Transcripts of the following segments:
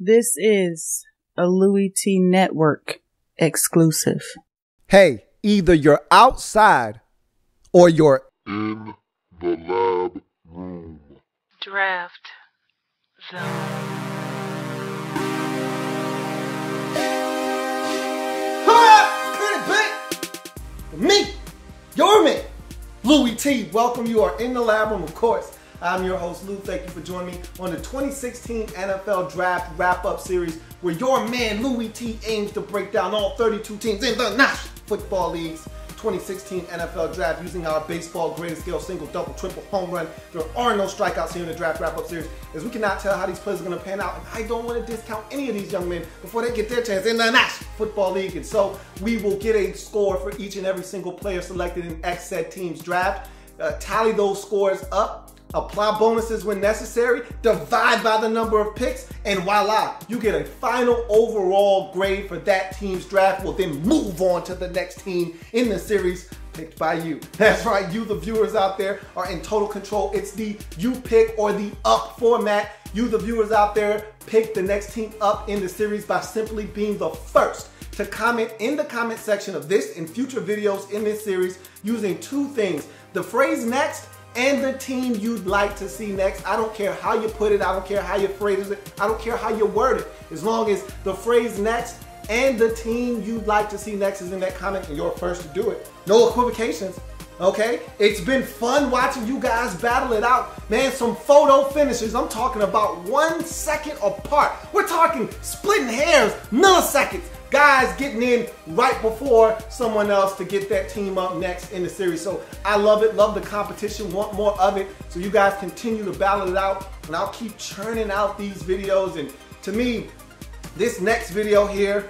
This is a Louie T Network exclusive. Hey, either you're outside or you're in the lab room. Draft Zone. Me, your man, Louie T. Welcome. You are in the lab room, of course. I'm your host, Lou. Thank you for joining me on the 2016 NFL Draft Wrap-Up Series, where your man, Louie T, aims to break down all 32 teams in the National Football League's 2016 NFL Draft using our baseball greatest scale single, double, triple, home run. There are no strikeouts here in the Draft Wrap-Up Series, as we cannot tell how these players are going to pan out, and I don't want to discount any of these young men before they get their chance in the National Football League. And so we will get a score for each and every single player selected in X said team's draft, tally those scores up, apply bonuses when necessary, divide by the number of picks, and voila, you get a final overall grade for that team's draft. We'll then move on to the next team in the series picked by you. That's right, you, the viewers out there, are in total control. It's the you pick or the up format. You, the viewers out there, pick the next team up in the series by simply being the first to comment in the comment section of this and future videos in this series using two things: the phrase next and the team you'd like to see next. I don't care how you put it, I don't care how you phrase it, I don't care how you word it. As long as the phrase next and the team you'd like to see next is in that comment and you're first to do it. No equivocations, okay? It's been fun watching you guys battle it out. Man, some photo finishes, I'm talking about 1 second apart. We're talking splitting hairs, milliseconds. Guys getting in right before someone else to get that team up next in the series. So I love it, love the competition, want more of it. So you guys continue to battle it out, and I'll keep churning out these videos. And to me, this next video here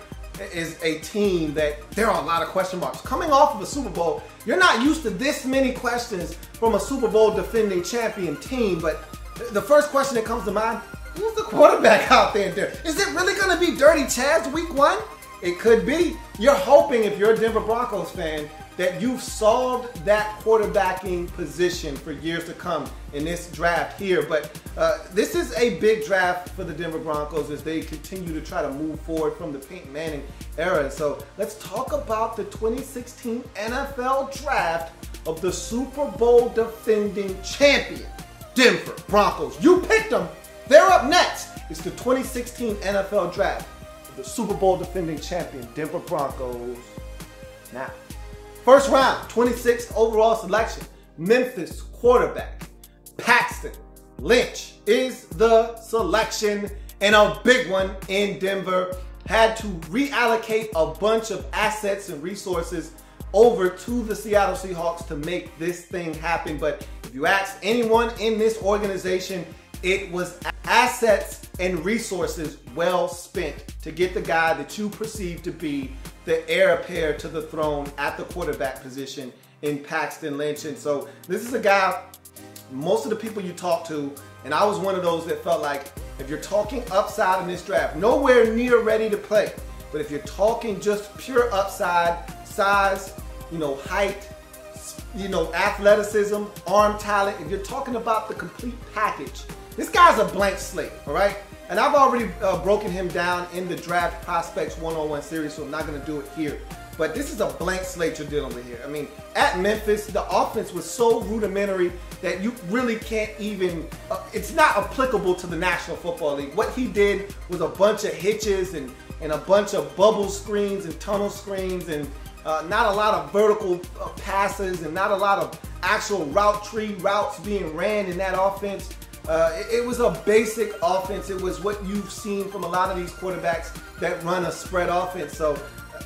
is a team that there are a lot of question marks. Coming off of a Super Bowl, you're not used to this many questions from a Super Bowl defending champion team, but the first question that comes to mind, who's the quarterback out there? Is it really gonna be Dirty Chaz week 1? It could be. You're hoping, if you're a Denver Broncos fan, that you've solved that quarterbacking position for years to come in this draft here. But this is a big draft for the Denver Broncos as they continue to try to move forward from the Peyton Manning era. So let's talk about the 2016 NFL Draft of the Super Bowl defending champion, Denver Broncos. You picked them. They're up next. It's the 2016 NFL Draft. The Super Bowl defending champion, Denver Broncos. Now, first round, 26th overall selection, Memphis quarterback Paxton Lynch is the selection, and a big one in Denver. Had to reallocate a bunch of assets and resources over to the Seattle Seahawks to make this thing happen. But if you ask anyone in this organization, it was assets and resources well spent to get the guy that you perceive to be the heir apparent to the throne at the quarterback position in Paxton Lynch. And so this is a guy, most of the people you talk to, and I was one of those that felt like, if you're talking upside in this draft, nowhere near ready to play, but if you're talking just pure upside, size, height, athleticism, arm talent, if you're talking about the complete package, this guy's a blank slate, all right? And I've already broken him down in the Draft Prospects 101 series, so I'm not going to do it here. But this is a blank slate you're dealing with here. I mean, at Memphis, the offense was so rudimentary that you really can't even, it's not applicable to the National Football League. What he did was a bunch of hitches and a bunch of bubble screens and tunnel screens and not a lot of vertical passes and not a lot of actual route tree routes being ran in that offense. It was a basic offense. It was what you've seen from a lot of these quarterbacks that run a spread offense. So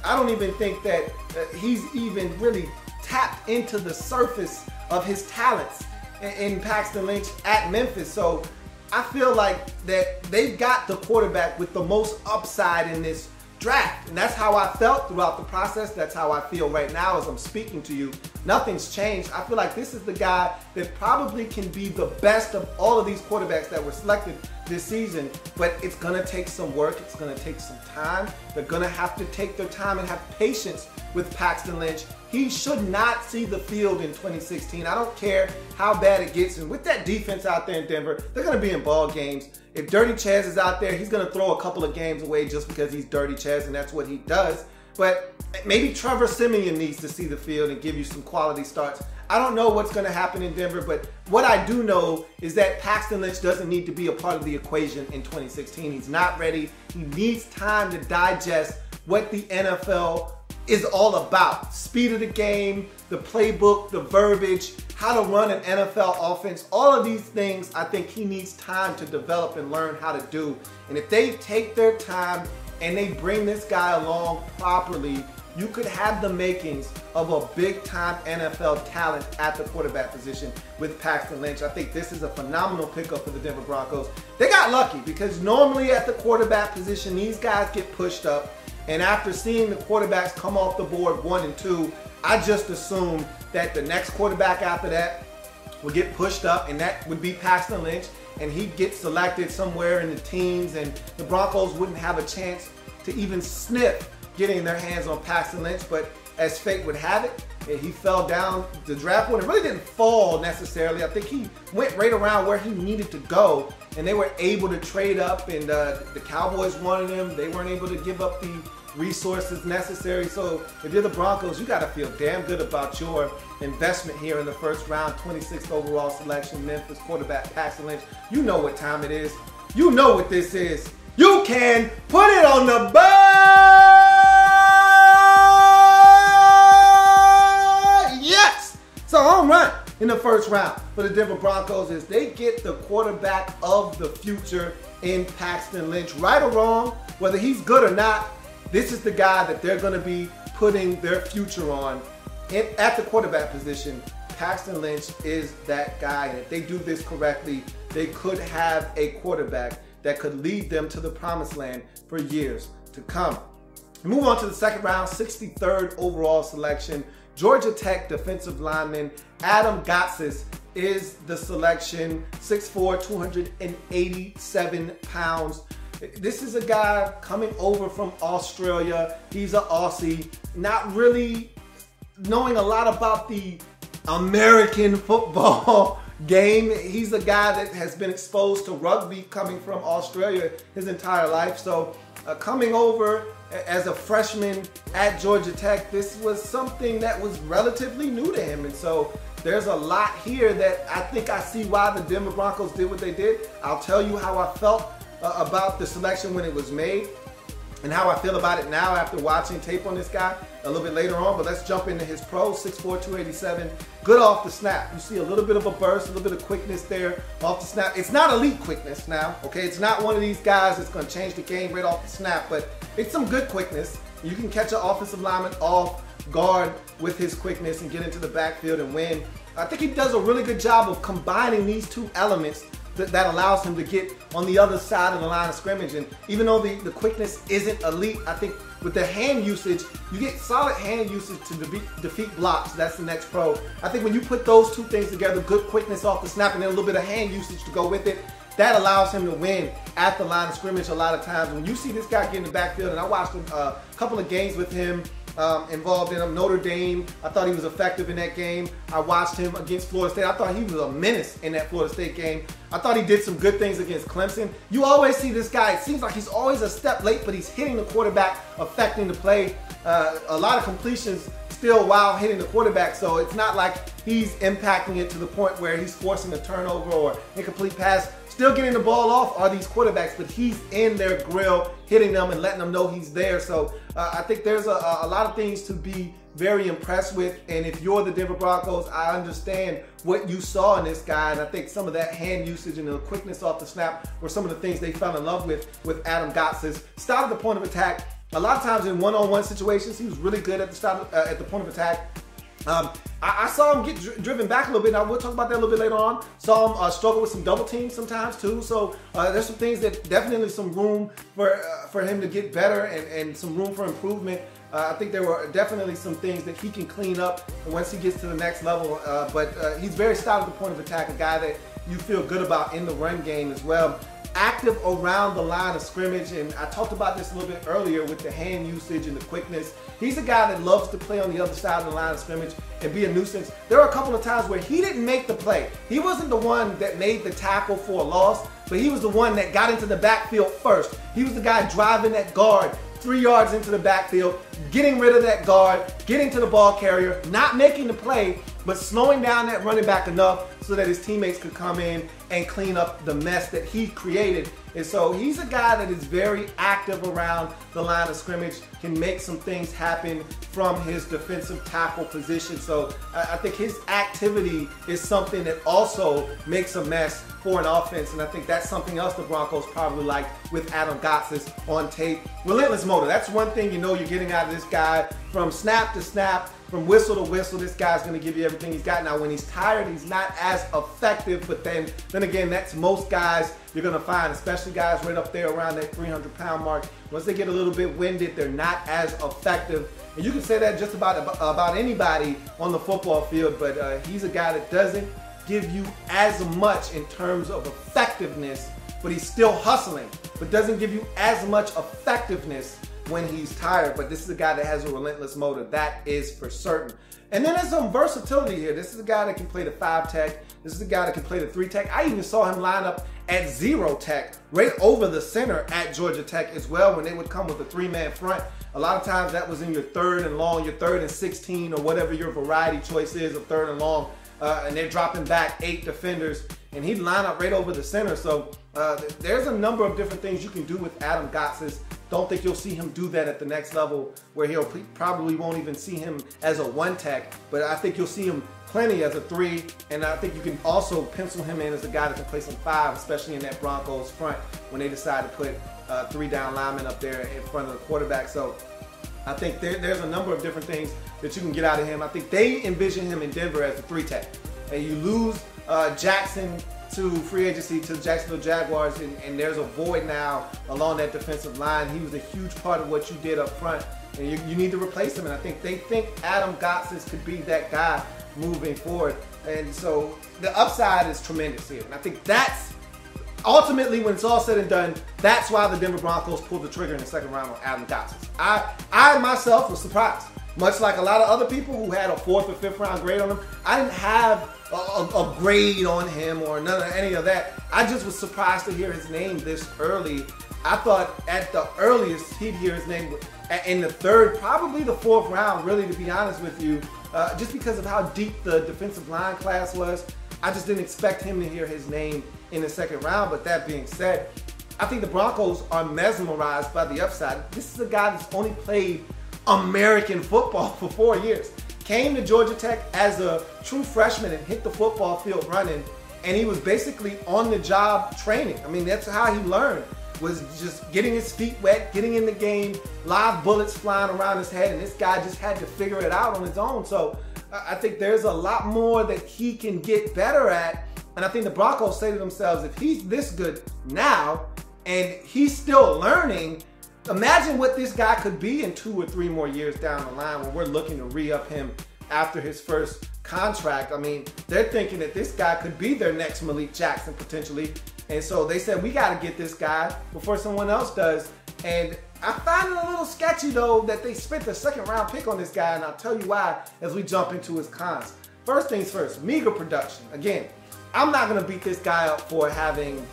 I don't even think that he's even really tapped into the surface of his talents in Paxton Lynch at Memphis. So I feel like that they've got the quarterback with the most upside in this draft. And that's how I felt throughout the process. That's how I feel right now as I'm speaking to you. nothing's changed. I feel like this is the guy that probably can be the best of all of these quarterbacks that were selected this season, but it's gonna take some work, it's gonna take some time. They're gonna have to take their time and have patience with Paxton Lynch. He should not see the field in 2016. I don't care how bad it gets, and with that defense out there in Denver, they're gonna be in ball games. If Dirty Chaz is out there, he's gonna throw a couple of games away just because he's Dirty Chaz and that's what he does. But maybe Trevor Simmons needs to see the field and give you some quality starts. I don't know what's going to happen in Denver, but what I do know is that Paxton Lynch doesn't need to be a part of the equation in 2016. He's not ready. He needs time to digest what the NFL is all about. Speed of the game, the playbook, the verbiage, how to run an NFL offense. All of these things, I think he needs time to develop and learn how to do. And if they take their time and they bring this guy along properly, you could have the makings of a big-time NFL talent at the quarterback position with Paxton Lynch. I think this is a phenomenal pickup for the Denver Broncos. They got lucky because normally at the quarterback position, these guys get pushed up. And after seeing the quarterbacks come off the board 1 and 2, I just assumed that the next quarterback after that would get pushed up, and that would be Paxton Lynch, and he'd get selected somewhere in the teens, and the Broncos wouldn't have a chance to even sniff getting their hands on Paxton Lynch. But as fate would have it, he fell down the draft board. It really didn't fall necessarily. I think he went right around where he needed to go, and they were able to trade up, and the Cowboys wanted him. They weren't able to give up the resources necessary. So if you're the Broncos, you got to feel damn good about your investment here in the first round, 26th overall selection, Memphis quarterback Paxton Lynch. You know what time it is. You know what this is. You can put it on the board. Yes! So home run in the first round for the Denver Broncos is they get the quarterback of the future in Paxton Lynch. Right or wrong, whether he's good or not, this is the guy that they're going to be putting their future on at the quarterback position. Paxton Lynch is that guy, and if they do this correctly, they could have a quarterback that could lead them to the promised land for years to come. We move on to the second round, 63rd overall selection. Georgia Tech defensive lineman Adam Gotsis is the selection, 6'4", 287 pounds. This is a guy coming over from Australia. He's an Aussie, not really knowing a lot about the American football game. He's a guy that has been exposed to rugby coming from Australia his entire life. So coming over as a freshman at Georgia Tech, this was something that was relatively new to him. And so there's a lot here that I think I see why the Denver Broncos did what they did. I'll tell you how I felt about the selection when it was made and how I feel about it now after watching tape on this guy a little bit later on. But let's jump into his pro, 6'4", 287. Good off the snap. You see a little bit of a burst, a little bit of quickness there off the snap. It's not elite quickness now, okay? It's not one of these guys that's going to change the game right off the snap, but it's some good quickness. You can catch an offensive lineman off guard with his quickness and get into the backfield and win. I think he does a really good job of combining these two elements that allows him to get on the other side of the line of scrimmage. And even though the quickness isn't elite, I think with the hand usage, you get solid hand usage to defeat blocks. That's the next pro. I think when you put those two things together, good quickness off the snap and then a little bit of hand usage to go with it, that allows him to win at the line of scrimmage a lot of times. When you see this guy get in the backfield, and I watched a couple of games with him involved in Notre Dame. I thought he was effective in that game. I watched him against Florida State. I thought he was a menace in that Florida State game. I thought he did some good things against Clemson. You always see this guy, it seems like he's always a step late, but he's hitting the quarterback, affecting the play. A lot of completions still while hitting the quarterback, so it's not like he's impacting it to the point where he's forcing a turnover or incomplete pass. Still getting the ball off are these quarterbacks, but he's in their grill, hitting them and letting them know he's there. So I think there's a lot of things to be very impressed with. And if you're the Denver Broncos, I understand what you saw in this guy. And I think some of that hand usage and the quickness off the snap were some of the things they fell in love with Adam Gotsis. Started the point of attack. A lot of times in one-on-one situations, he was really good at the point of attack. I saw him get driven back a little bit, and I will talk about that a little bit later on. Saw him struggle with some double teams sometimes too. So there's some things that definitely some room for him to get better and some room for improvement. I think there were definitely some things that he can clean up once he gets to the next level. But he's very stout at the point of attack, a guy that you feel good about in the run game as well. Active around the line of scrimmage, and I talked about this a little bit earlier with the hand usage and the quickness. He's a guy that loves to play on the other side of the line of scrimmage and be a nuisance. There were a couple of times where he didn't make the play. He wasn't the one that made the tackle for a loss, but he was the one that got into the backfield first. He was the guy driving that guard 3 yards into the backfield, getting rid of that guard, getting to the ball carrier, not making the play, but slowing down that running back enough so that his teammates could come in and clean up the mess that he created. And so he's a guy that is very active around the line of scrimmage, can make some things happen from his defensive tackle position. So I think his activity is something that also makes a mess for an offense, and I think that's something else the Broncos probably liked with Adam Gotsis on tape. Relentless motor. That's one thing you know you're getting out of this guy from snap to snap, from whistle to whistle. This guy's going to give you everything he's got. Now, when he's tired, he's not as effective, but then again, that's most guys you're going to find, especially guys right up there around that 300-pound mark. Once they get a little bit winded, they're not as effective. And you can say that just about anybody on the football field, but he's a guy that doesn't give you as much in terms of effectiveness, but he's still hustling, but doesn't give you as much effectiveness when he's tired. But this is a guy that has a relentless motor, that is for certain. And then there's some versatility here. This is a guy that can play the 5 tech. This is a guy that can play the 3 tech. I even saw him line up at 0 tech, right over the center at Georgia Tech as well, when they would come with a 3-man front. A lot of times that was in your 3rd and long, your 3rd and 16, or whatever your variety choice is of 3rd and long. And they're dropping back 8 defenders, and he'd line up right over the center. So there's a number of different things you can do with Adam Gotsis. Don't think you'll see him do that at the next level, where he'll probably won't even see him as a 1 tech, but I think you'll see him plenty as a 3, and I think you can also pencil him in as a guy that can play some 5, especially in that Broncos front when they decide to put 3 down linemen up there in front of the quarterback. So I think there's a number of different things that you can get out of him. I think they envision him in Denver as a 3 tech. And you lose Jackson to free agency to Jacksonville Jaguars, and there's a void now along that defensive line. He was a huge part of what you did up front, and you need to replace him. And I think they think Adam Gotsis could be that guy moving forward. And so the upside is tremendous here. And I think that's ultimately, when it's all said and done, that's why the Denver Broncos pulled the trigger in the 2nd round on Adam Gotsis. I myself was surprised. Much like a lot of other people who had a 4th or 5th round grade on him, I didn't have a grade on him or none of any of that. I just was surprised to hear his name this early. I thought at the earliest he'd hear his name in the 3rd, probably the 4th round, really, to be honest with you, just because of how deep the defensive line class was. I just didn't expect him to hear his name in the 2nd round. But that being said, I think the Broncos are mesmerized by the upside. This is a guy that's only played American football for 4 years. Came to Georgia Tech as a true freshman and hit the football field running, and he was basically on the job training. I mean, that's how he learned, was just getting his feet wet, getting in the game, live bullets flying around his head, and this guy just had to figure it out on his own. So I think there's a lot more that he can get better at, and I think the Broncos say to themselves, if he's this good now and he's still learning, imagine what this guy could be in 2 or 3 more years down the line when we're looking to re-up him after his first contract. I mean, they're thinking that this guy could be their next Malik Jackson potentially. And so they said, we got to get this guy before someone else does. And I find it a little sketchy, though, that they spent the 2nd round pick on this guy. And I'll tell you why as we jump into his cons. First things first, meager production. Again, I'm not going to beat this guy up for having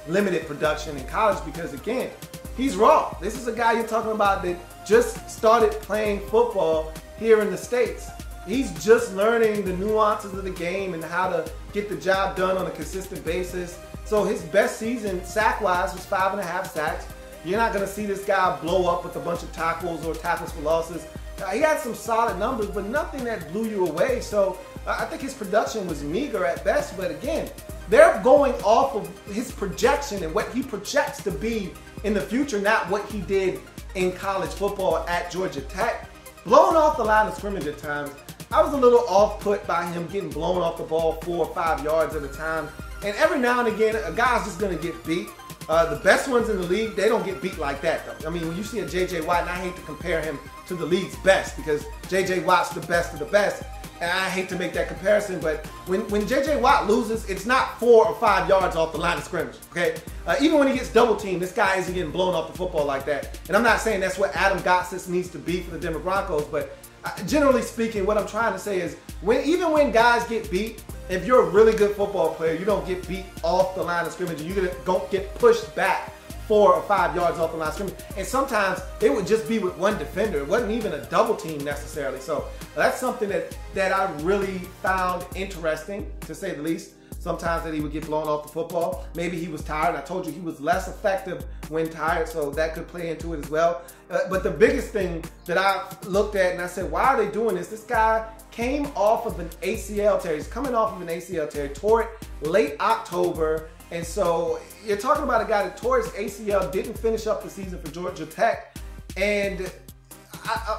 limited production in college because, again, he's raw. This is a guy you're talking about that just started playing football here in the States. He's just learning the nuances of the game and how to get the job done on a consistent basis. So his best season sack-wise was 5.5 sacks. You're not going to see this guy blow up with a bunch of tackles or tackles for losses. He had some solid numbers, but nothing that blew you away. So I think his production was meager at best. But again, they're going off of his projection and what he projects to be in the future, not what he did in college football at Georgia Tech. Blowing off the line of scrimmage at times, I was a little off-put by him getting blown off the ball 4 or 5 yards at a time. And every now and again, a guy's just going to get beat. The best ones in the league, they don't get beat like that, though. I mean, when you see a J.J. Watt, and I hate to compare him to the league's best because J.J. Watt's the best of the best, and I hate to make that comparison, but when J.J. Watt loses, it's not 4 or 5 yards off the line of scrimmage, okay? Even when he gets double-teamed, this guy isn't getting blown off the football like that. And I'm not saying that's what Adam Gotsis needs to be for the Denver Broncos, but generally speaking, what I'm trying to say is even when guys get beat, if you're a really good football player, you don't get beat off the line of scrimmage. You don't get pushed back 4 or 5 yards off the line of scrimmage. And sometimes it would just be with one defender. It wasn't even a double team necessarily. So that's something that I really found interesting, to say the least. Sometimes that he would get blown off the football. Maybe he was tired. I told you he was less effective when tired, so that could play into it as well. But the biggest thing that I looked at and I said, why are they doing this? This guy came off of an ACL tear. He's coming off of an ACL tear. Tore it late October. And so you're talking about a guy that tore his ACL, didn't finish up the season for Georgia Tech. And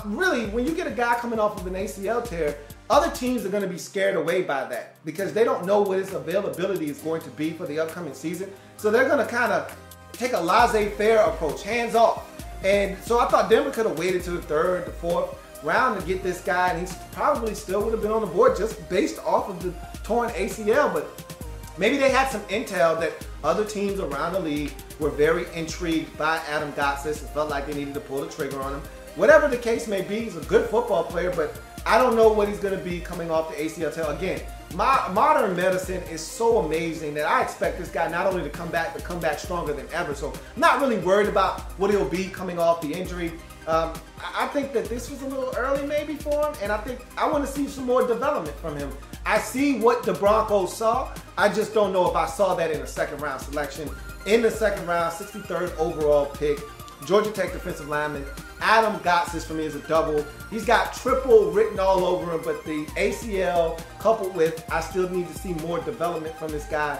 really, when you get a guy coming off of an ACL tear, other teams are going to be scared away by that because they don't know what his availability is going to be for the upcoming season. So they're going to kind of take a laissez-faire approach, hands off. And so I thought Denver could have waited to the 3rd, the 4th round to get this guy, and he probably still would have been on the board just based off of the torn ACL. But maybe they had some intel that other teams around the league were very intrigued by Adam Gotsis and felt like they needed to pull the trigger on him. Whatever the case may be, he's a good football player, but I don't know what he's going to be coming off the ACL tear. Again, modern medicine is so amazing that I expect this guy not only to come back, but come back stronger than ever. So I'm not really worried about what he'll be coming off the injury. I think that this was a little early maybe for him, and I think I want to see some more development from him. I see what the Broncos saw. I just don't know if I saw that in a 2nd round selection. In the 2nd round, 63rd overall pick, Georgia Tech defensive lineman Adam Gotsis for me is a double. He's got triple written all over him, but the ACL coupled with I still need to see more development from this guy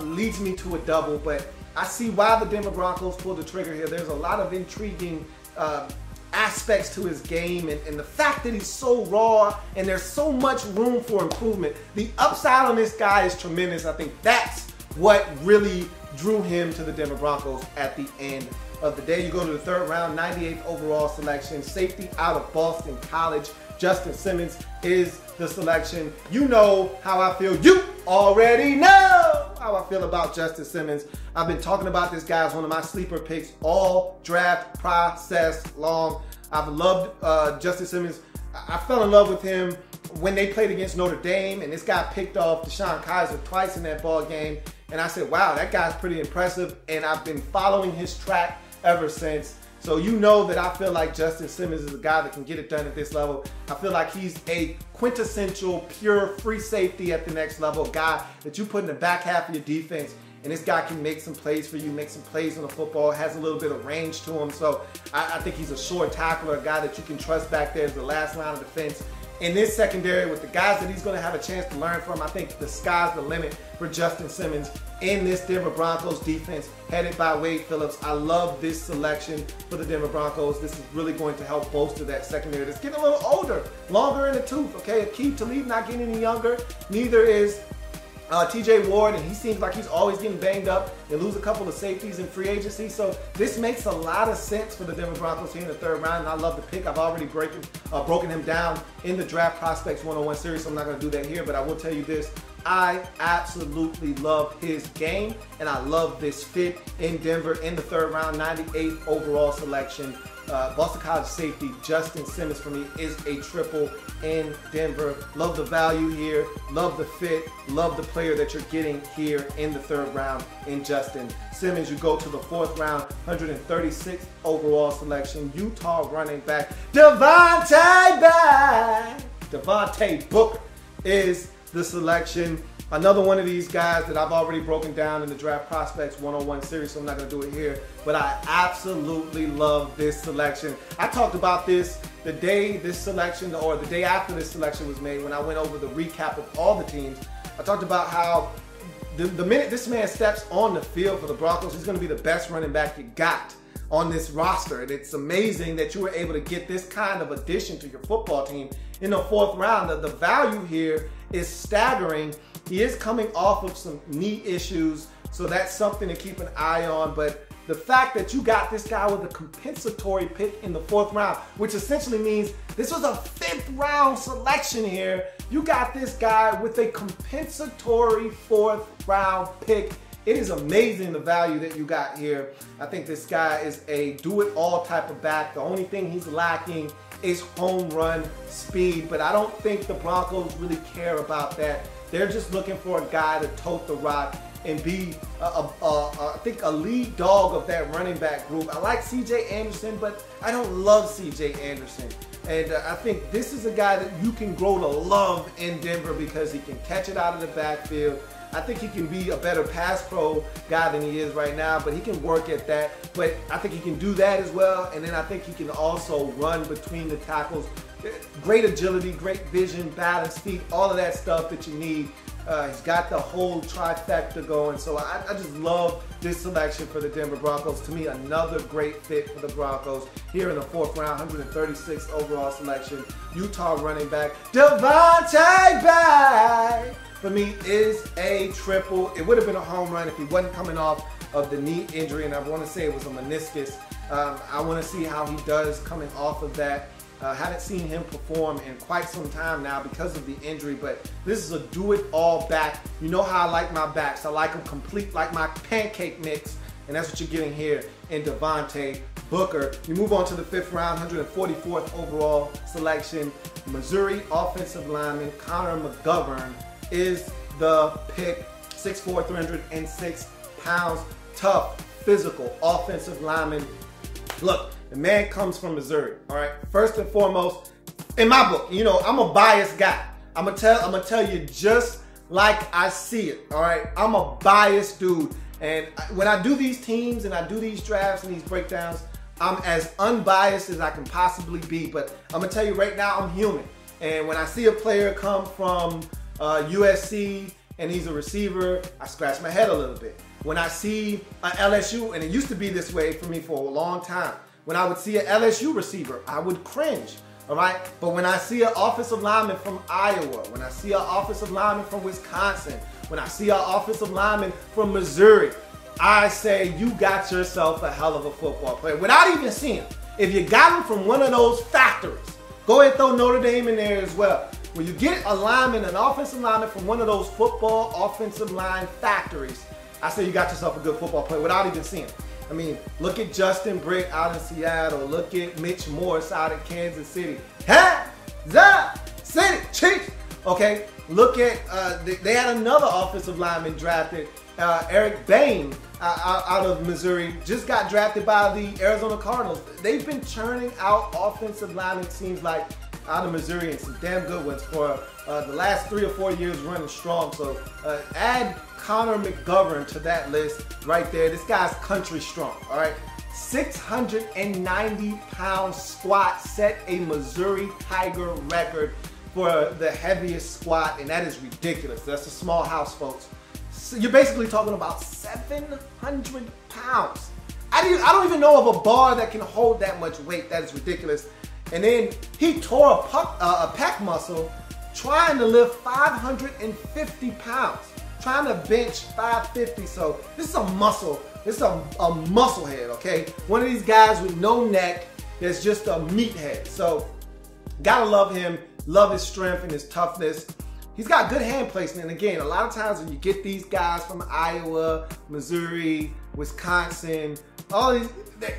leads me to a double. But I see why the Denver Broncos pulled the trigger here. There's a lot of intriguing aspects to his game, and the fact that he's so raw and there's so much room for improvement. The upside on this guy is tremendous. I think that's what really drew him to the Denver Broncos at the end of the day. You go to the 3rd round, 98th overall selection, safety out of Boston College. Justin Simmons is the selection. You know how I feel. You already know how I feel about Justin Simmons. I've been talking about this guy as one of my sleeper picks all draft process long. I've loved Justin Simmons. I fell in love with him when they played against Notre Dame, and this guy picked off Deshaun Kaiser twice in that ball game. And I said, wow, that guy's pretty impressive. And I've been following his track ever since. So you know that I feel like Justin Simmons is a guy that can get it done at this level. I feel like he's a quintessential, pure free safety at the next level, guy that you put in the back half of your defense, and this guy can make some plays for you, make some plays on the football, has a little bit of range to him. So I think he's a short tackler, a guy that you can trust back there as the last line of defense. In this secondary, with the guys that he's going to have a chance to learn from, I think the sky's the limit for Justin Simmons in this Denver Broncos defense headed by Wade Phillips. I love this selection for the Denver Broncos. This is really going to help bolster that secondary that's getting a little older, longer in the tooth, okay? Akeem Talib not getting any younger. Neither is TJ Ward, and he seems like he's always getting banged up. They lose a couple of safeties in free agency, so this makes a lot of sense for the Denver Broncos here in the 3rd round, and I love the pick. I've already broken him down in the Draft Prospects 101 series, so I'm not going to do that here, but I will tell you this. I absolutely love his game, and I love this fit in Denver in the 3rd round, 98th overall selection. Boston College safety Justin Simmons for me is a triple in Denver. Love the value here, love the fit, love the player that you're getting here in the 3rd round in Justin Simmons. You go to the 4th round, 136th overall selection, Utah running back Devonta Booker is the selection. Another one of these guys that I've already broken down in the Draft Prospects 101 series, so I'm not going to do it here. But I absolutely love this selection. I talked about this the day this selection, or the day after this selection was made, when I went over the recap of all the teams. I talked about how the minute this man steps on the field for the Broncos, he's going to be the best running back you got. on this roster. And it's amazing that you were able to get this kind of addition to your football team in the 4th round. The value here is staggering. He is coming off of some knee issues, so that's something to keep an eye on. But the fact that you got this guy with a compensatory pick in the 4th round, which essentially means this was a 5th round selection here. You got this guy with a compensatory 4th round pick. It is amazing the value that you got here. I think this guy is a do-it-all type of back. The only thing he's lacking is home run speed, but I don't think the Broncos really care about that. They're just looking for a guy to tote the rock and be, I think, a lead dog of that running back group. I like C.J. Anderson, but I don't love C.J. Anderson. And I think this is a guy that you can grow to love in Denver because he can catch it out of the backfield. I think he can be a better pass pro guy than he is right now, but he can work at that. But I think he can do that as well. And then I think he can also run between the tackles. Great agility, great vision, balance, feet, all of that stuff that you need. He's got the whole trifecta going. So I just love this selection for the Denver Broncos. To me, another great fit for the Broncos here in the 4th round, 136th overall selection. Utah running back Devonta Booker, for me, is a triple. It would have been a home run if he wasn't coming off of the knee injury, and I want to say it was a meniscus. I want to see how he does coming off of that. Haven't seen him perform in quite some time now because of the injury, but this is a do-it-all back. You know how I like my backs. I like them complete, like my pancake mix, and that's what you're getting here in Devonta Booker. You move on to the 5th round, 144th overall selection. Missouri offensive lineman Connor McGovern is the pick. 6'4", 306 pounds, tough, physical offensive lineman. Look, the man comes from Missouri, all right? First and foremost, in my book, you know, I'm a biased guy. I'm gonna tell you just like I see it, all right? I'm a biased dude. And when I do these teams and I do these drafts and these breakdowns, I'm as unbiased as I can possibly be. But I'm gonna tell you right now, I'm human. And when I see a player come from USC and he's a receiver, I scratch my head a little bit. When I see an LSU, and it used to be this way for me for a long time, when I would see an LSU receiver, I would cringe, all right? But when I see an offensive lineman from Iowa, when I see an offensive lineman from Wisconsin, when I see an offensive lineman from Missouri, I say, you got yourself a hell of a football player. Without even seeing him. If you got him from one of those factories, go ahead and throw Notre Dame in there as well. When you get a lineman, an offensive lineman from one of those football offensive line factories, I say you got yourself a good football player without even seeing him. I mean, look at Justin Britt out in Seattle. Look at Mitch Morse out in Kansas City. Kansas City Chiefs. Okay, look at, they had another offensive lineman drafted, Eric Bain out of Missouri, just got drafted by the Arizona Cardinals. They've been churning out offensive linemen, it seems like, out of Missouri, and some damn good ones for the last 3 or 4 years running strong. So add Connor McGovern to that list right there. This guy's country strong, all right? 690-pound squat, set a Missouri Tiger record for the heaviest squat, and that is ridiculous. That's a small house, folks. So you're basically talking about 700 pounds. I don't even know of a bar that can hold that much weight. That is ridiculous. And then he tore a pec muscle trying to lift 550 pounds, trying to bench 550. So this is a muscle. This is a muscle head, okay? One of these guys with no neck that's just a meathead. So gotta love him, love his strength and his toughness. He's got good hand placement. And again, a lot of times when you get these guys from Iowa, Missouri, Wisconsin, all these,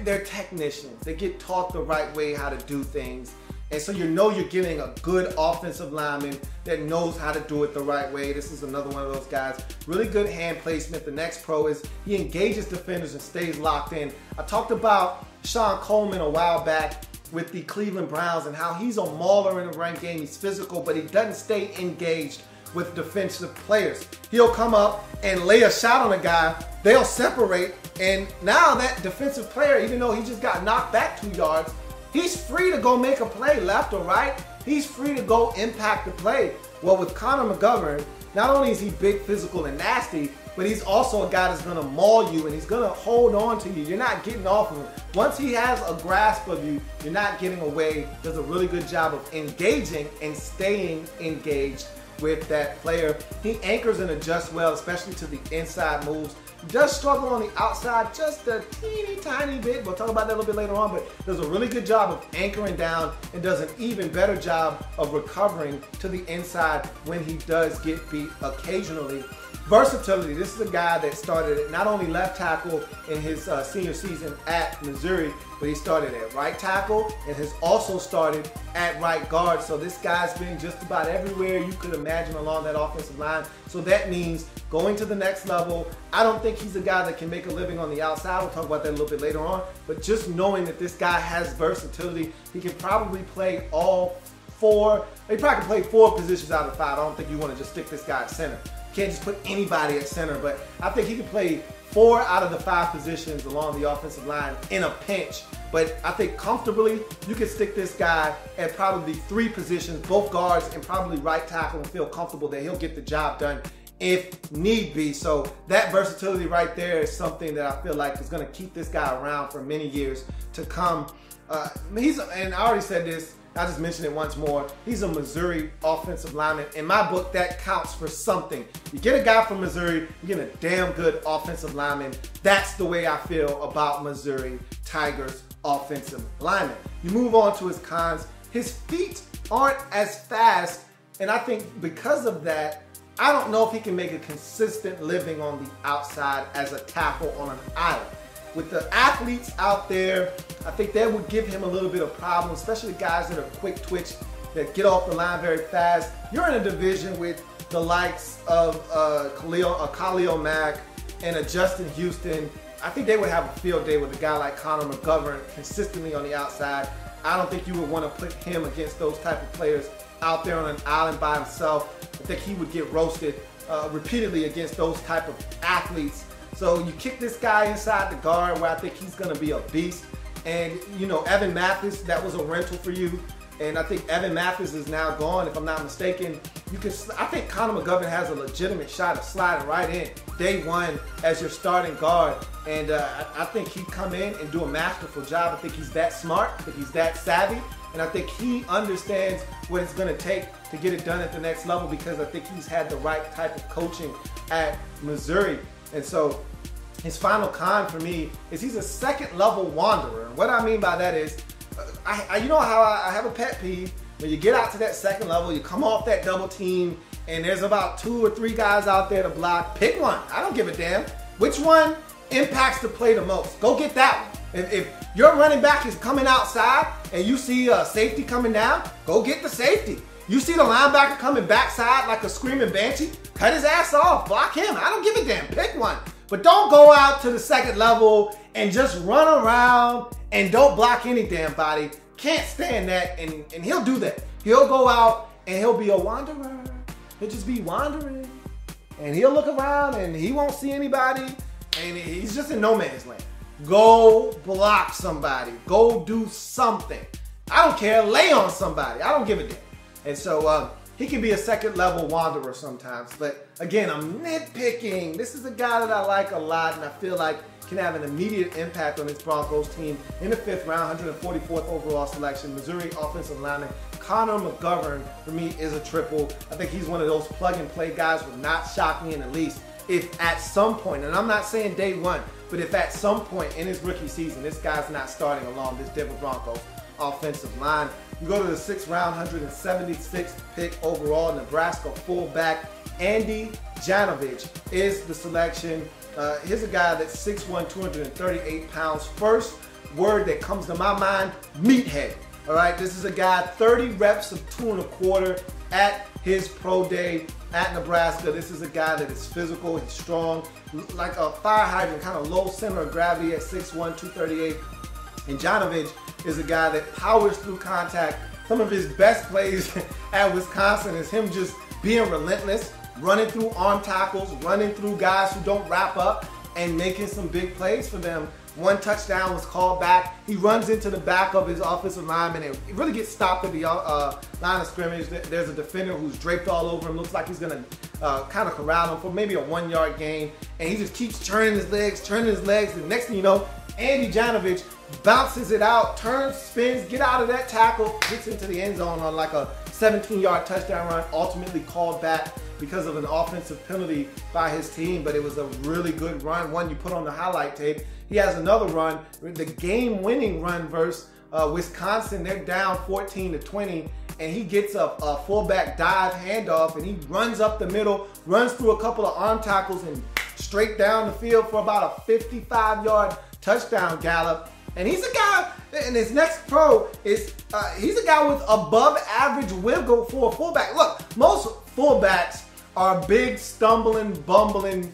they're technicians. They get taught the right way how to do things. And so you know you're getting a good offensive lineman that knows how to do it the right way. This is another one of those guys. Really good hand placement. The next pro is he engages defenders and stays locked in. I talked about Sean Coleman a while back with the Cleveland Browns and how he's a mauler in the run game. He's physical, but he doesn't stay engaged with defensive players. He'll come up and lay a shot on a guy. They'll separate, and now that defensive player, even though he just got knocked back 2 yards, he's free to go make a play left or right. He's free to go impact the play. Well, with Connor McGovern, not only is he big, physical, and nasty, but he's also a guy that's going to maul you and he's going to hold on to you. You're not getting off of him. Once he has a grasp of you, you're not getting away. Does a really good job of engaging and staying engaged with that player. He anchors and adjusts well, especially to the inside moves. He does struggle on the outside just a teeny tiny bit. We'll talk about that a little bit later on, but does a really good job of anchoring down and does an even better job of recovering to the inside when he does get beat occasionally. Versatility. This is a guy that started at not only left tackle in his senior season at Missouri, but he started at right tackle and has also started at right guard. So this guy's been just about everywhere you could imagine along that offensive line. So that means going to the next level. I don't think he's a guy that can make a living on the outside. We'll talk about that a little bit later on. But just knowing that this guy has versatility, he can probably play all four. He probably can play 4 positions out of 5. I don't think you want to just stick this guy at center. Can't just put anybody at center, but I think he can play 4 out of the 5 positions along the offensive line in a pinch. But I think comfortably you can stick this guy at probably 3 positions, both guards and probably right tackle, and feel comfortable that he'll get the job done if need be. So that versatility right there is something that I feel like is going to keep this guy around for many years to come. And I already said this, I just mentioned it once more. He's a Missouri offensive lineman. In my book, that counts for something. You get a guy from Missouri, you get a damn good offensive lineman. That's the way I feel about Missouri Tigers offensive lineman. You move on to his cons. His feet aren't as fast, and I think because of that, I don't know if he can make a consistent living on the outside as a tackle on an island. With the athletes out there, I think that would give him a little bit of problem, especially guys that are quick twitch, that get off the line very fast. You're in a division with the likes of Khalil Mack and a Justin Houston. I think they would have a field day with a guy like Connor McGovern consistently on the outside. I don't think you would want to put him against those type of players out there on an island by himself. I think he would get roasted repeatedly against those type of athletes. So you kick this guy inside the guard where I think he's going to be a beast. And, you know, Evan Mathis, that was a rental for you. And I think Evan Mathis is now gone, if I'm not mistaken. I think Connor McGovern has a legitimate shot of sliding right in day one as your starting guard. And I think he'd come in and do a masterful job. I think he's that smart. I think he's that savvy. And I think he understands what it's going to take to get it done at the next level, because I think he's had the right type of coaching at Missouri. And so his final con for me is he's a second level wanderer. And what I mean by that is, you know how I have a pet peeve when you get out to that second level, you come off that double team, and there's about 2 or 3 guys out there to block. Pick one. I don't give a damn. Which one impacts the play the most? Go get that one. If your running back is coming outside and you see a safety coming down, go get the safety. You see the linebacker coming backside like a screaming banshee, cut his ass off, block him. I don't give a damn, pick one. But don't go out to the second level and just run around and don't block any damn body. Can't stand that, and he'll do that. He'll go out and he'll be a wanderer. He'll just be wandering. And he'll look around and he won't see anybody, and he's just in no man's land. Go block somebody. Go do something. I don't care, lay on somebody. I don't give a damn. And so he can be a second level wanderer sometimes. But again, I'm nitpicking. This is a guy that I like a lot and I feel like can have an immediate impact on this Broncos team. In the 5th round, 144th overall selection, Missouri offensive lineman Connor McGovern, for me, is a triple. I think he's one of those plug and play guys, would not shock me in the least if at some point, and I'm not saying day one, but if at some point in his rookie season, this guy's not starting along this Denver Broncos offensive line. You go to the 6th round, 176th pick overall, Nebraska fullback Andy Janovich is the selection. Here's a guy that's 6'1", 238 pounds. First word that comes to my mind, meathead. All right, this is a guy, 30 reps of 2 1/4 at his pro day at Nebraska. This is a guy that is physical, he's strong, like a fire hydrant, kind of low center of gravity at 6'1", 238. And Janovich is a guy that powers through contact. Some of his best plays at Wisconsin is him just being relentless, running through arm tackles, running through guys who don't wrap up, and making some big plays for them. One touchdown was called back. He runs into the back of his offensive lineman and really gets stopped at the line of scrimmage. There's a defender who's draped all over him. Looks like he's going to kind of corral him for maybe a 1-yard gain, and he just keeps turning his legs, and next thing you know, Andy Janovich bounces it out, turns, spins, get out of that tackle, gets into the end zone on like a 17-yard touchdown run, ultimately called back because of an offensive penalty by his team, but it was a really good run, one you put on the highlight tape. He has another run, the game-winning run versus Wisconsin. They're down 14-20, and he gets a fullback dive handoff, and he runs up the middle, runs through a couple of arm tackles, and straight down the field for about a 55-yard touchdown gallop. And he's a guy, and his next pro is, he's a guy with above average wiggle for a fullback. Look, most fullbacks are big, stumbling, bumbling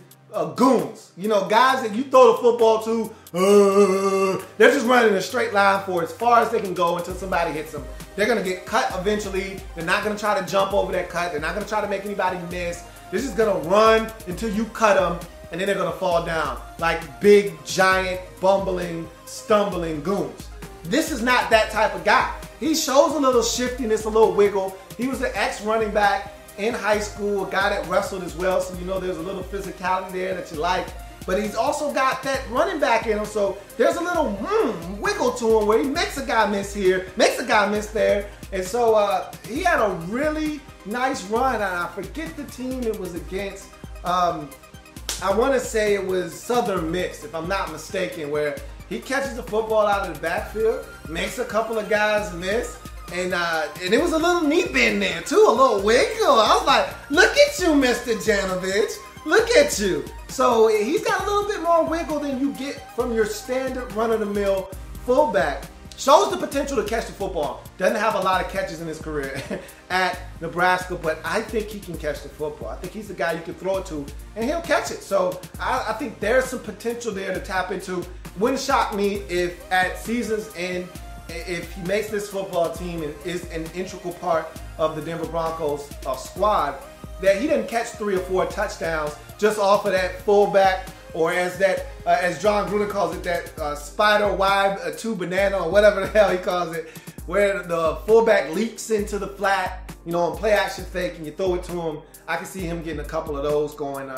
goons. You know, guys that you throw the football to, they're just running a straight line for as far as they can go until somebody hits them. They're going to get cut eventually. They're not going to try to jump over that cut. They're not going to try to make anybody miss. They're just going to run until you cut them, and then they're going to fall down like big, giant, bumbling, stumbling goons. This is not that type of guy. He shows a little shiftiness, a little wiggle. He was an ex-running back in high school, a guy that wrestled as well, so you know there's a little physicality there that you like. But he's also got that running back in him, so there's a little wiggle to him where he makes a guy miss here, makes a guy miss there. And so he had a really nice run, and I forget the team it was against. I want to say it was Southern Miss, if I'm not mistaken, where he catches the football out of the backfield, makes a couple of guys miss, and it was a little knee bend there too, a little wiggle. I was like, look at you, Mr. Janovich. Look at you. So he's got a little bit more wiggle than you get from your standard run-of-the-mill fullback. Shows the potential to catch the football. Doesn't have a lot of catches in his career at Nebraska, but I think he can catch the football. I think he's the guy you can throw it to, and he'll catch it. So I think there's some potential there to tap into. Wouldn't shock me if at season's end, if he makes this football team and is an integral part of the Denver Broncos squad, that he didn't catch 3 or 4 touchdowns just off of that fullback, or as John Gruden calls it, that spider wide 2 banana, or whatever the hell he calls it, where the fullback leaks into the flat, you know, on play action fake, and you throw it to him. I can see him getting a couple of those going,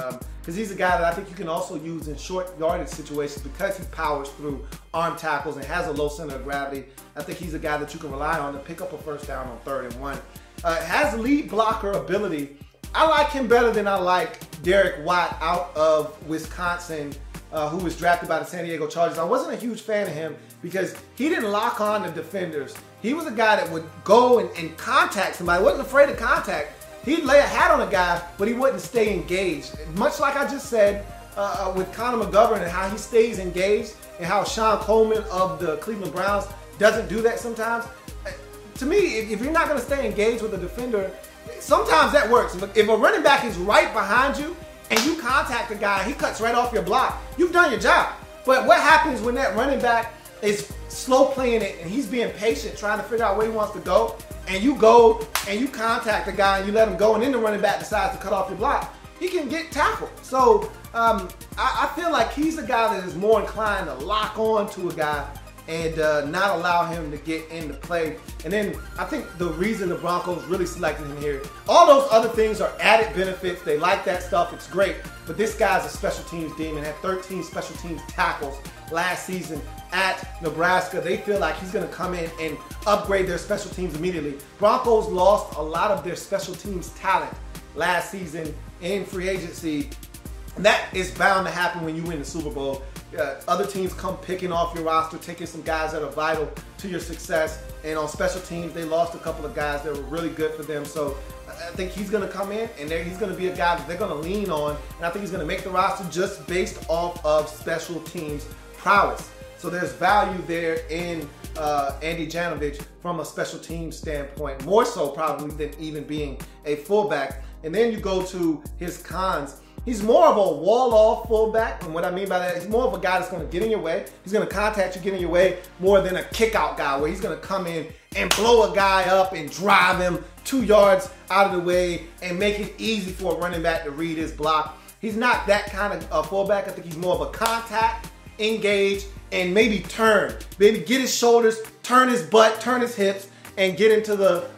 because he's a guy that I think you can also use in short yardage situations because he powers through arm tackles and has a low center of gravity. I think he's a guy that you can rely on to pick up a first down on 3rd and 1. Has lead blocker ability. I like him better than I like Derek Watt out of Wisconsin, who was drafted by the San Diego Chargers. I wasn't a huge fan of him because he didn't lock on to defenders. He was a guy that would go and contact somebody. Wasn't afraid of contact. He'd lay a hat on a guy, but he wouldn't stay engaged. Much like I just said with Connor McGovern and how he stays engaged, and how Sean Coleman of the Cleveland Browns doesn't do that sometimes. To me, if you're not going to stay engaged with a defender, sometimes that works. If a running back is right behind you and you contact a guy, he cuts right off your block, you've done your job. But what happens when that running back is slow playing it and he's being patient, trying to figure out where he wants to go, and you go and you contact the guy and you let him go, and then the running back decides to cut off your block, he can get tackled. So I feel like he's a guy that is more inclined to lock on to a guy and not allow him to get into play. And then I think the reason the Broncos really selected him here, all those other things are added benefits. They like that stuff. It's great. But this guy's a special teams demon. Had 13 special teams tackles last season at Nebraska. They feel like he's going to come in and upgrade their special teams immediately. Broncos lost a lot of their special teams talent last season in free agency. And that is bound to happen when you win the Super Bowl. Other teams come picking off your roster, taking some guys that are vital to your success. And on special teams, they lost a couple of guys that were really good for them. So I think he's going to come in, and he's going to be a guy that they're going to lean on. And I think he's going to make the roster just based off of special teams prowess. So there's value there in Andy Janovich from a special teams standpoint, more so probably than even being a fullback. And then you go to his cons. He's more of a wall-off fullback, and what I mean by that, he's more of a guy that's going to get in your way. He's going to contact you, get in your way, more than a kick-out guy where he's going to come in and blow a guy up and drive him 2 yards out of the way and make it easy for a running back to read his block. He's not that kind of fullback. I think he's more of a contact, engage, and maybe turn. Maybe get his shoulders, turn his butt, turn his hips, and get into the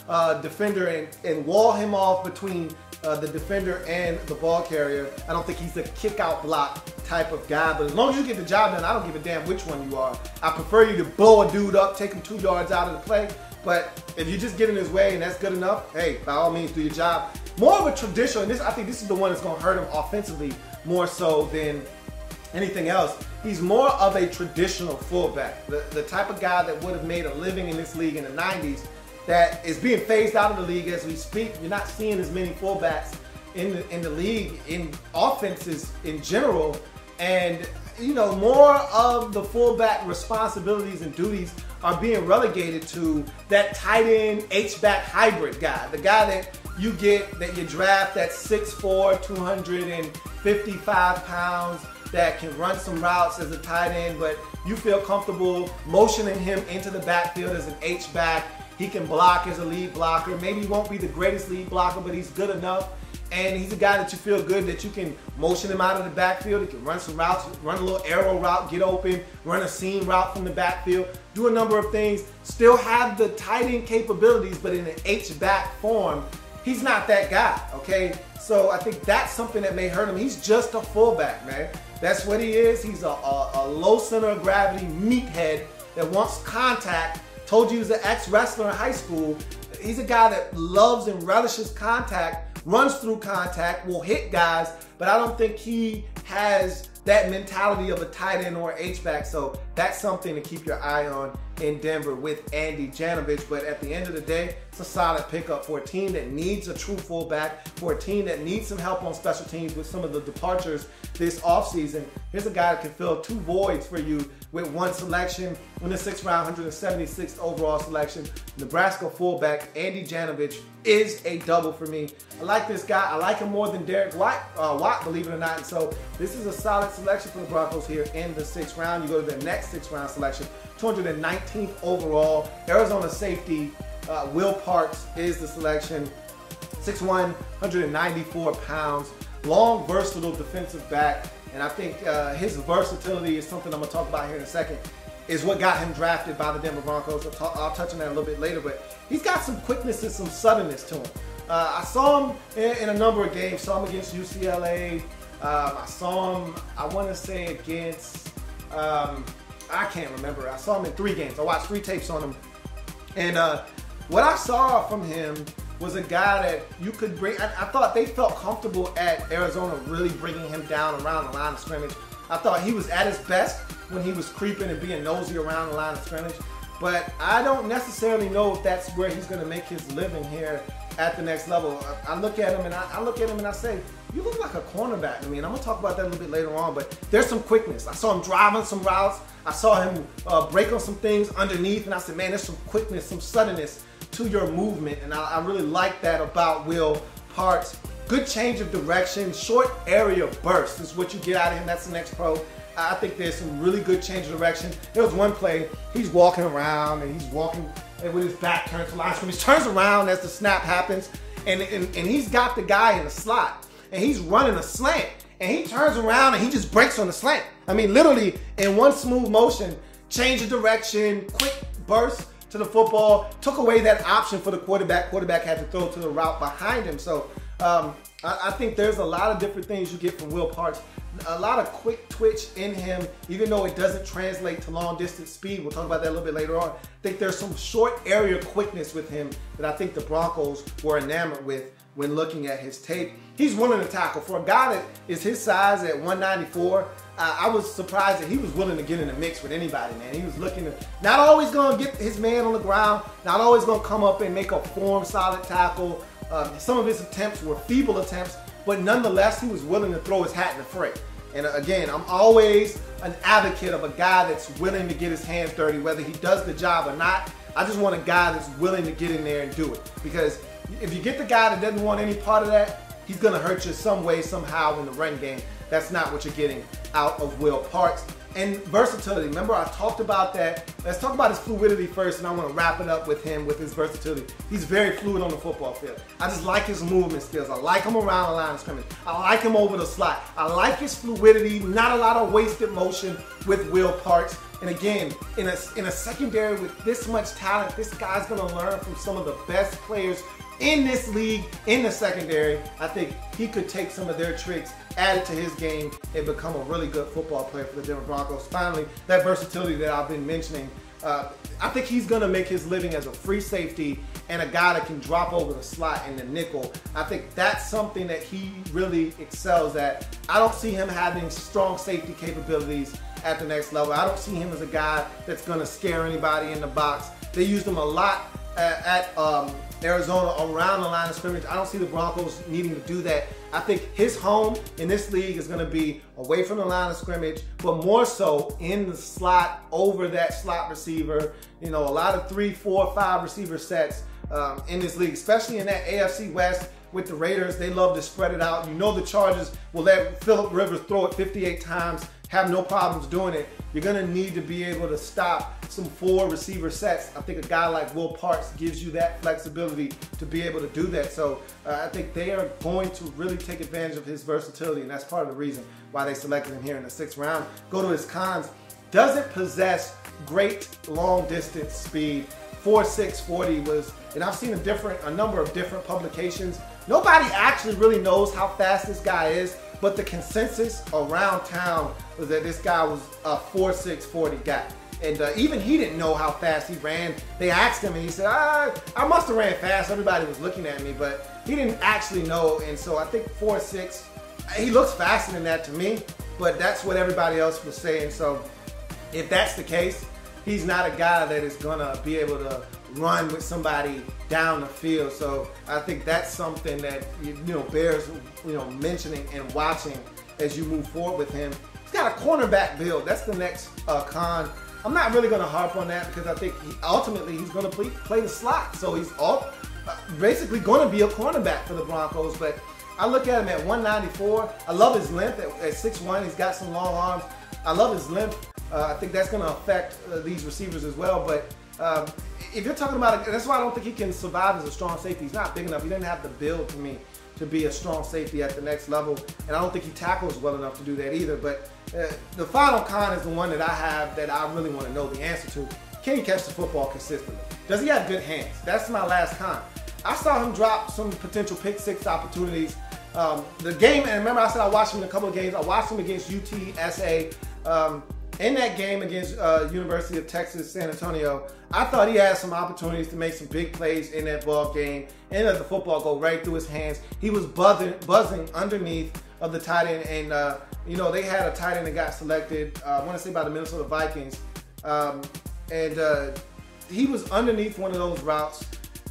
defender and wall him off between the defender and the ball carrier. I don't think he's a kick-out block type of guy, but as long as you get the job done, I don't give a damn which one you are. I prefer you to blow a dude up, take him 2 yards out of the play, but if you just get in his way and that's good enough, hey, by all means, do your job. More of a traditional, and I think this is the one that's going to hurt him offensively more so than anything else. He's more of a traditional fullback, the type of guy that would have made a living in this league in the 90s that is being phased out of the league as we speak. You're not seeing as many fullbacks in the league, in offenses in general, and you know, more of the fullback responsibilities and duties are being relegated to that tight end H-back hybrid guy, the guy that you get, that you draft, that's 6'4", 255 pounds, that can run some routes as a tight end, but you feel comfortable motioning him into the backfield as an H-back. He can block as a lead blocker. Maybe he won't be the greatest lead blocker, but he's good enough. And he's a guy that you feel good that you can motion him out of the backfield. He can run some routes, run a little arrow route, get open, run a seam route from the backfield, do a number of things, still have the tight end capabilities, but in an H-back form. He's not that guy, okay? So I think that's something that may hurt him. He's just a fullback, man. That's what he is. He's a low center of gravity meathead that wants contact. Told you he was an ex-wrestler in high school. He's a guy that loves and relishes contact, runs through contact, will hit guys, but I don't think he has that mentality of a tight end or H-back. So that's something to keep your eye on in Denver with Andy Janovich. But at the end of the day, it's a solid pickup for a team that needs a true fullback, for a team that needs some help on special teams with some of the departures this offseason. Here's a guy that can fill 2 voids for you with 1 selection in the 6th round, 176th overall selection. Nebraska fullback Andy Janovich is a double for me. I like this guy. I like him more than Derek Watt, believe it or not. And so this is a solid selection for the Broncos here in the 6th round. You go to the next 6th round selection, 219th overall. Arizona safety Will Parks is the selection. 6'1", 194 pounds. Long, versatile defensive back. And I think his versatility is something I'm going to talk about here in a second, is what got him drafted by the Denver Broncos. I'll touch on that a little bit later, but he's got some quickness and some suddenness to him. I saw him in a number of games. Saw him against UCLA. I saw him, I want to say against, I can't remember. I saw him in 3 games. I watched 3 tapes on him. And what I saw from him was a guy that you could bring. I thought they felt comfortable at Arizona really bringing him down around the line of scrimmage. I thought he was at his best when he was creeping and being nosy around the line of scrimmage. But I don't necessarily know if that's where he's going to make his living here at the next level. I look at him and I say, you look like a cornerback to me. And I'm going to talk about that a little bit later on, but there's some quickness. I saw him driving some routes. I saw him break on some things underneath, and I said, man, there's some quickness, some suddenness to your movement, and I really like that about Will Parks. Good change of direction, short area burst is what you get out of him. That's the next pro. I think there's some really good change of direction. There was one play, he's walking around and he's walking with his back turned to line scrimmage. He turns around as the snap happens, and he's got the guy in the slot, and he's running a slant, and he turns around and he just breaks on the slant. I mean, literally in one smooth motion, change of direction, quick burst to the football, took away that option for the quarterback. Quarterback had to throw to the route behind him. So I think there's a lot of different things you get from Will Parks. A lot of quick twitch in him, even though it doesn't translate to long distance speed. We'll talk about that a little bit later on. I think there's some short area quickness with him that I think the Broncos were enamored with when looking at his tape. He's willing to tackle. For a guy that is his size at 194, I was surprised that he was willing to get in the mix with anybody, man. He was looking to, not always going to get his man on the ground, not always going to come up and make a form solid tackle. Some of his attempts were feeble attempts, but nonetheless, he was willing to throw his hat in the fray. And again, I'm always an advocate of a guy that's willing to get his hands dirty, whether he does the job or not. I just want a guy that's willing to get in there and do it. Because if you get the guy that doesn't want any part of that, he's going to hurt you some way, somehow in the run game. That's not what you're getting out of Will Parks. And versatility. Remember, I talked about that. Let's talk about his fluidity first, and I want to wrap it up with him, with his versatility. He's very fluid on the football field. I just like his movement skills. I like him around the line of scrimmage. I like him over the slot. I like his fluidity. Not a lot of wasted motion with Will Parks. And again, in a secondary with this much talent, this guy's going to learn from some of the best players in this league, in the secondary, I think he could take some of their tricks, add it to his game, and become a really good football player for the Denver Broncos. Finally, that versatility that I've been mentioning, I think he's going to make his living as a free safety and a guy that can drop over the slot in the nickel. I think that's something that he really excels at. I don't see him having strong safety capabilities at the next level. I don't see him as a guy that's going to scare anybody in the box. They used him a lot at Arizona around the line of scrimmage. I don't see the Broncos needing to do that. I think his home in this league is going to be away from the line of scrimmage, but more so in the slot, over that slot receiver. You know, a lot of 3, 4, 5 receiver sets in this league, especially in that AFC West with the Raiders. They love to spread it out. You know the Chargers will let Phillip Rivers throw it 58 times, have no problems doing it. You're going to need to be able to stop some 4 receiver sets. I think a guy like Will Parks gives you that flexibility to be able to do that. So I think they are going to really take advantage of his versatility, and that's part of the reason why they selected him here in the 6th round. Go to his cons. Doesn't possess great long distance speed. 4.6 40 was, and I've seen a number of different publications. Nobody actually really knows how fast this guy is, but the consensus around town was that this guy was a 4.6 40 guy. And even he didn't know how fast he ran. They asked him and he said, I must have ran fast. Everybody was looking at me, but he didn't actually know. And so I think 4.6, he looks faster than that to me, but that's what everybody else was saying. So if that's the case, he's not a guy that is gonna be able to run with somebody down the field. So I think that's something that bears mentioning and watching as you move forward with him. He's got a cornerback build. That's the next con. I'm not really going to harp on that because I think ultimately he's going to play the slot. So he's basically going to be a cornerback for the Broncos. But I look at him at 194. I love his length at 6'1". He's got some long arms. I love his length. I think that's going to affect these receivers as well. But if you're talking about it, that's why I don't think he can survive as a strong safety. He's not big enough. He doesn't have the build to me to be a strong safety at the next level. And I don't think he tackles well enough to do that either. But the final con is the one that I have that I really want to know the answer to. Can he catch the football consistently? Does he have good hands? That's my last con. I saw him drop some potential pick 6 opportunities. The game, and remember I said I watched him in a couple of games. I watched him against UTSA. In that game against University of Texas, San Antonio, I thought he had some opportunities to make some big plays in that ball game and let the football go right through his hands. He was buzzing underneath of the tight end, and they had a tight end that got selected, I want to say by the Minnesota Vikings, and he was underneath one of those routes,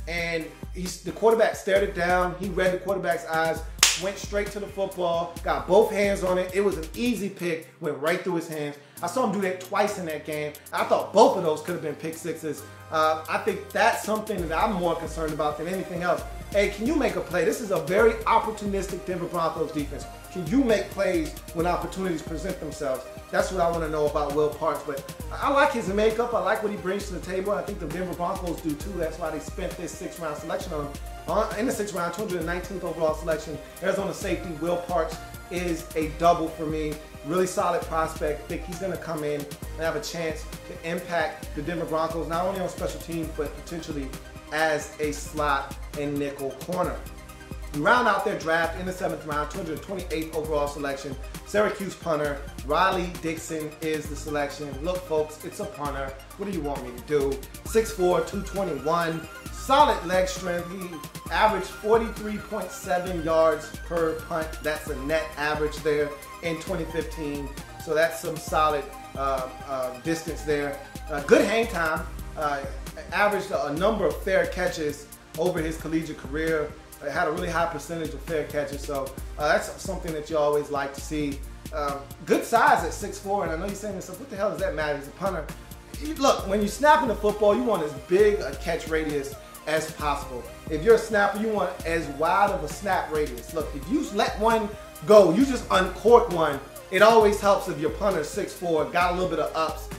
and the quarterback stared it down. He read the quarterback's eyes, went straight to the football, got both hands on it. It was an easy pick, went right through his hands. I saw him do that twice in that game. I thought both of those could have been pick 6s. I think that's something that I'm more concerned about than anything else. Hey, can you make a play? This is a very opportunistic Denver Broncos defense. Can you make plays when opportunities present themselves? That's what I want to know about Will Parks. But I like his makeup. I like what he brings to the table. I think the Denver Broncos do too. That's why they spent this 6th round selection on him. In the 6th round, 219th overall selection. Arizona safety Will Parks is a double for me. Really solid prospect. I think he's going to come in and have a chance to impact the Denver Broncos, not only on special teams, but potentially as a slot and nickel corner. We round out their draft in the 7th round, 228th overall selection. Syracuse punter Riley Dixon is the selection. Look, folks, it's a punter. What do you want me to do? 6'4", 221. Solid leg strength. He averaged 43.7 yards per punt. That's a net average there in 2015. So that's some solid distance there. Good hang time. Averaged a number of fair catches over his collegiate career. Had a really high percentage of fair catches. So that's something that you always like to see. Good size at 6'4", and I know you're saying to yourself, what the hell does that matter? He's a punter. Look, when you're snapping the football, you want as big a catch radius as possible. If you're a snapper, you want as wide of a snap radius. Look, if you let one go, you just uncork one. It always helps if your punter's 6'4", got a little bit of ups.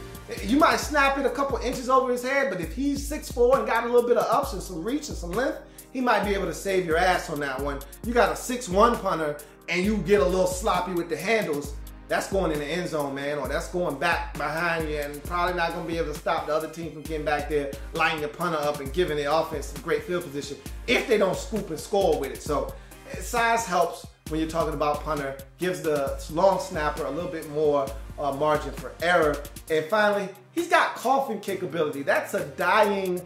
You might snap it a couple inches over his head, but if he's 6'4" and got a little bit of ups and some reach and some length, he might be able to save your ass on that one. You got a 6'1" punter and you get a little sloppy with the handles, that's going in the end zone, man, or that's going back behind you and probably not going to be able to stop the other team from getting back there, lighting the punter up and giving the offense some great field position if they don't scoop and score with it. So size helps when you're talking about punter, gives the long snapper a little bit more margin for error. And finally, he's got coffin kick ability. That's a dying,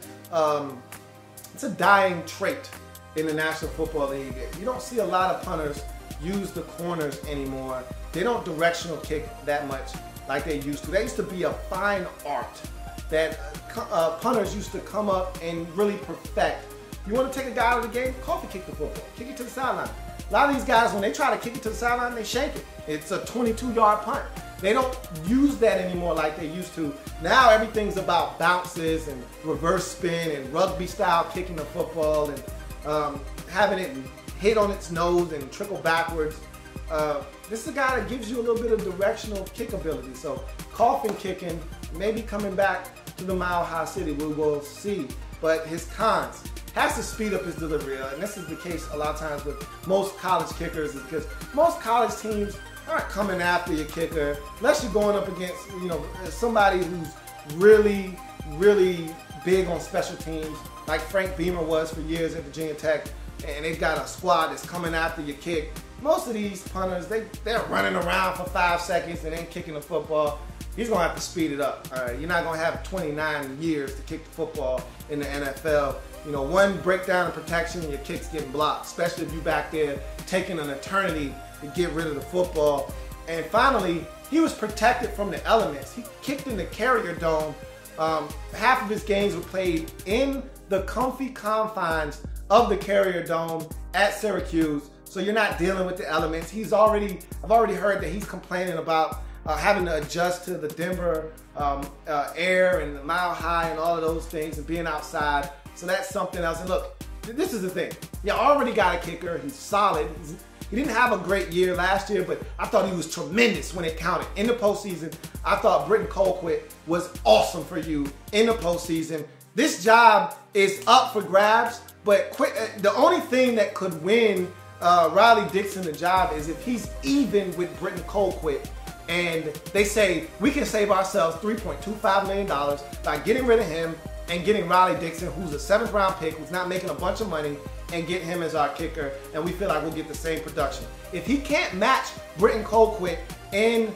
trait in the National Football League. You don't see a lot of punters use the corners anymore. They don't directional kick that much like they used to. They used to be a fine art that punters used to come up and really perfect. You want to take a guy out of the game? Coffin kick the football. Kick it to the sideline. A lot of these guys, when they try to kick it to the sideline, they shank it. It's a 22-yard punt. They don't use that anymore like they used to. Now everything's about bounces and reverse spin and rugby style kicking the football and having it hit on its nose and trickle backwards. This is a guy that gives you a little bit of directional kick ability. So coffin kicking, maybe coming back to the Mile High City, we will see. But his cons, has to speed up his delivery. And this is the case a lot of times with most college kickers, is because most college teams aren't coming after your kicker unless you're going up against, you know, somebody who's really, really big on special teams, like Frank Beamer was for years at Virginia Tech, and they've got a squad that's coming after your kick. Most of these punters, they're running around for 5 seconds and then kicking the football. He's going to have to speed it up. All right, you're not going to have 29 years to kick the football in the NFL. You know, one breakdown in protection and your kick's getting blocked, especially if you're back there taking an eternity to get rid of the football. And finally, he was protected from the elements. He kicked in the Carrier Dome. Half of his games were played in the comfy confines of the Carrier Dome at Syracuse. So you're not dealing with the elements. I've already heard that he's complaining about having to adjust to the Denver air and the Mile High and all of those things and being outside. So that's something else. And look, this is the thing. You already got a kicker. He's solid. He didn't have a great year last year, but I thought he was tremendous when it counted. In the postseason, I thought Britton Colquitt was awesome for you in the postseason. This job is up for grabs, but the only thing that could win Riley Dixon the job is if he's even with Britton Colquitt. And they say, we can save ourselves $3.25 million by getting rid of him and getting Riley Dixon, who's a 7th round pick, who's not making a bunch of money, and get him as our kicker, and we feel like we'll get the same production. If he can't match Britton Colquitt in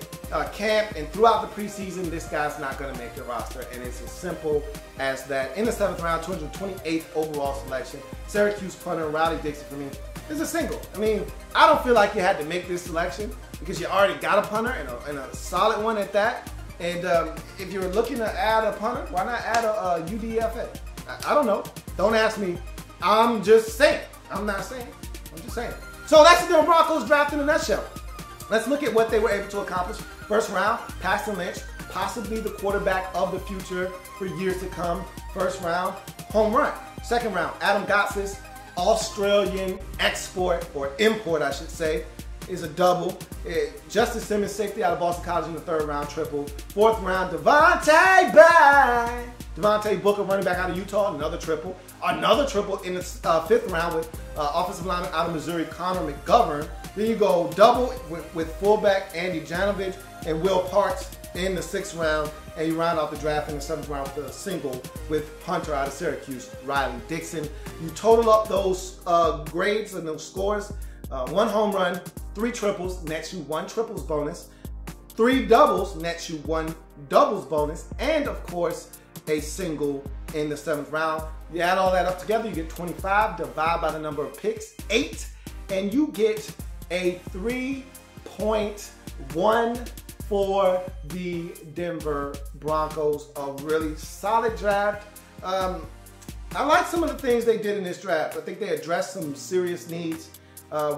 camp and throughout the preseason, this guy's not going to make the roster, and it's as simple as that. In the 7th round, 228th overall selection, Syracuse punter Riley Dixon for me is a single. I mean, I don't feel like you had to make this selection because you already got a punter and a solid one at that. And if you're looking to add a punter, why not add a UDFA? I don't know. Don't ask me. I'm just saying. I'm not saying. I'm just saying. So that's the Denver Broncos draft in a nutshell. Let's look at what they were able to accomplish. First round, Paxton Lynch, possibly the quarterback of the future for years to come. First round, home run. Second round, Adam Gotsis, Australian export, or import I should say, is a double. Justice Simmons, safety out of Boston College in the 3rd round, triple. 4th round, Devonta Booker, running back out of Utah, another triple. Another triple in the 5th round with offensive lineman out of Missouri, Connor McGovern. Then you go double with fullback Andy Janovich and Will Parks in the 6th round. And you round off the draft in the 7th round with a single with punter out of Syracuse, Riley Dixon. You total up those grades and those scores. 1 home run, 3 triples, nets you 1 triples bonus. 3 doubles, nets you 1 doubles bonus. And of course, a single in the 7th round. You add all that up together, you get 25, divide by the number of picks, 8, and you get a 3.1 for the Denver Broncos. A really solid draft. I like some of the things they did in this draft. I think they addressed some serious needs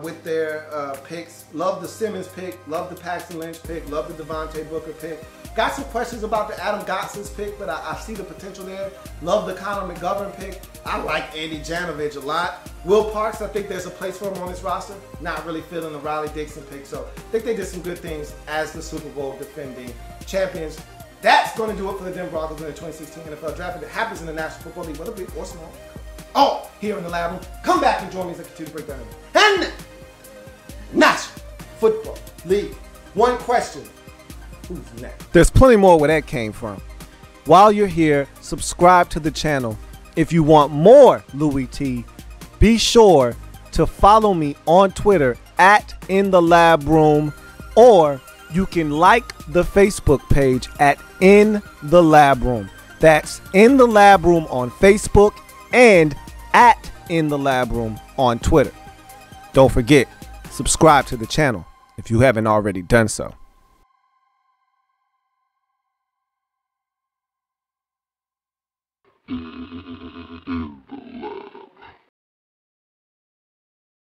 with their picks. Love the Simmons pick, love the Paxton Lynch pick, love the Devonta Booker pick. Got some questions about the Adam Gotsis pick, but I see the potential there. Love the Connor McGovern pick. I like Andy Janovich a lot. Will Parks, I think there's a place for him on this roster. Not really feeling the Riley Dixon pick, so I think they did some good things as the Super Bowl defending champions. That's going to do it for the Denver Broncos in the 2016 NFL Draft. If it happens in the National Football League, whether big or small, all here in the lab room. Come back and join me as I continue to break down and National Football League One question. Who's next? There's plenty more where that came from. While you're here, subscribe to the channel. If you want more Louie T, be sure to follow me on Twitter at In The Lab Room, or you can like the Facebook page at In The Lab Room. That's In The Lab Room on Facebook and at In The Lab Room on Twitter. Don't forget, subscribe to the channel if you haven't already done so. In the